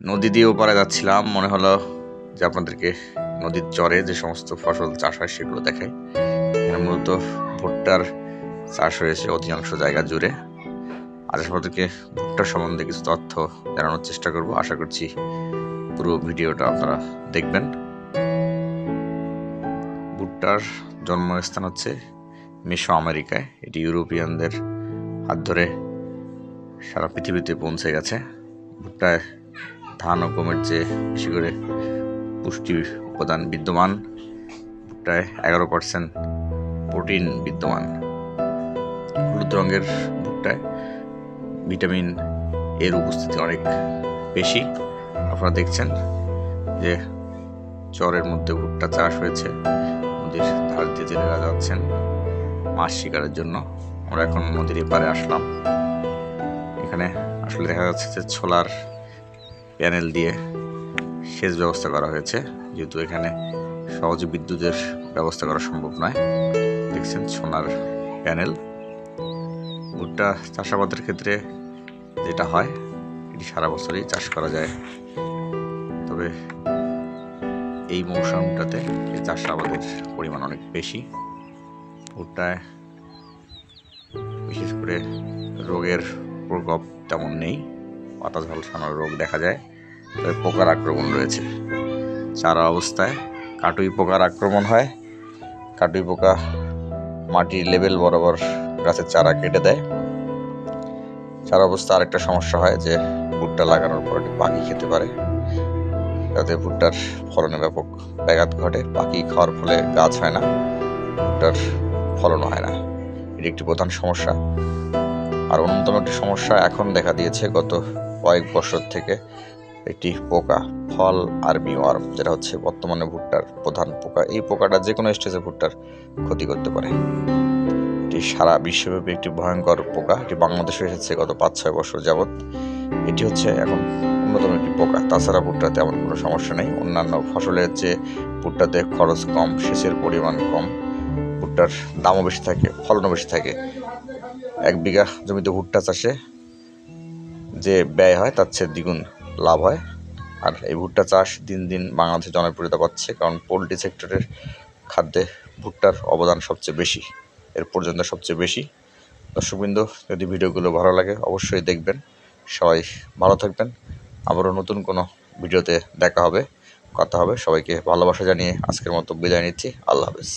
নদী দিয়ে ওপারে যাচ্ছিলাম, মনে হলো যে আপনাদেরকে নদীর চরে যে সমস্ত ফসল চাষ হয় সেগুলো দেখাই। এখানে মূলত ভুট্টার চাষ হয়েছে অধিকাংশ জায়গা জুড়ে। আজ আপনাদেরকে ভুট্টার সম্বন্ধে কিছু তথ্য জানানোর চেষ্টা করব। আশা করছি পুরো ভিডিওটা আপনারা দেখবেন। ভুট্টার জন্মস্থান হচ্ছে মেসো আমেরিকায়। এটি ইউরোপিয়ানদের হাত ধরে সারা পৃথিবীতে পৌঁছে গেছে। ভুট্টায় ধান ও গমের চেয়ে বেশি করে পুষ্টি উপাদান বিদ্যমান। ভুট্টায় 11% প্রোটিন বিদ্যমান। হলুদ রঙের ভুট্টায় ভিটামিন এর উপস্থিতি অনেক বেশি। আপনারা দেখছেন যে চরের মধ্যে ভুট্টা চাষ হয়েছে। নদীর ধার দিয়ে জেলেরা যাচ্ছেন মাছ শিকারের জন্য। আমরা এখন নদীর এপারে আসলাম। এখানে আসলে দেখা যাচ্ছে যে সোলার প্যানেল দিয়ে সেচ ব্যবস্থা করা হয়েছে, যেহেতু এখানে সহজে বিদ্যুতের ব্যবস্থা করা সম্ভব নয়। দেখছেন সোলার প্যানেল। ভুট্টা চাষাবাদের ক্ষেত্রে যেটা হয়, এটি সারা বছরই চাষ করা যায়, তবে এই মৌসুমটাতে এই চাষাবাদের পরিমাণ অনেক বেশি। ভুট্টায় বিশেষ করে রোগের প্রকোপ তেমন নেই। পাতা ঝলসানোর রোগ দেখা যায়, তবে পোকার আক্রমণ রয়েছে। চারা অবস্থায় কাটুই পোকার আক্রমণ হয়। কাটুই পোকা মাটির লেভেল বরাবর গাছের চারা কেটে দেয়। চারা অবস্থা আরেকটা সমস্যা হয় যে ভুট্টা লাগানোর পর পাখি খেতে পারে, যাতে ভুট্টার ফলনে ব্যাপক ব্যাঘাত ঘটে। পাখি খাওয়ার ফলে গাছ হয় না, ভুট্টার ফলনও হয় না। এটি একটি প্রধান সমস্যা। আর অন্যতম একটি সমস্যা এখন দেখা দিয়েছে গত কয়েক বছর থেকে, একটি পোকা, ফল আর্মি ওয়ার্ম, যেটা হচ্ছে বর্তমানে ভুট্টার প্রধান পোকা। এই পোকাটা যে কোনো স্টেজে ভুট্টার ক্ষতি করতে পারে। এটি সারা বিশ্বব্যাপী একটি ভয়ঙ্কর পোকা। এটি বাংলাদেশে এসেছে গত 5-6 বছর যাবৎ। এটি হচ্ছে এখন অন্যতম একটি পোকা। তাছাড়া ভুট্টাতে এমন কোনো সমস্যা নেই। অন্যান্য ফসলের চেয়ে ভুট্টাতে খরচ কম, সেচের পরিমাণ কম, ভুট্টার দামও বেশি থাকে, ফলনও বেশি থাকে। 1 বিঘা জমিতে ভুট্টা চাষে যে ব্যয় হয় তার চেয়ে দ্বিগুণ লাভ হয়। আর এই ভুট্টা চাষ দিন দিন বাংলাদেশে জনপ্রিয়তা পাচ্ছে, কারণ পোলট্রি সেক্টরের খাদ্যে ভুট্টার অবদান সবচেয়ে বেশি, এর পর্যন্ত সবচেয়ে বেশি। দর্শকবৃন্দ, যদি ভিডিওগুলো ভালো লাগে অবশ্যই দেখবেন। সবাই ভালো থাকবেন। আবারও নতুন কোনো ভিডিওতে দেখা হবে, কথা হবে। সবাইকে ভালোবাসা জানিয়ে আজকের মতো বিদায় নিচ্ছি। আল্লাহ হাফেজ।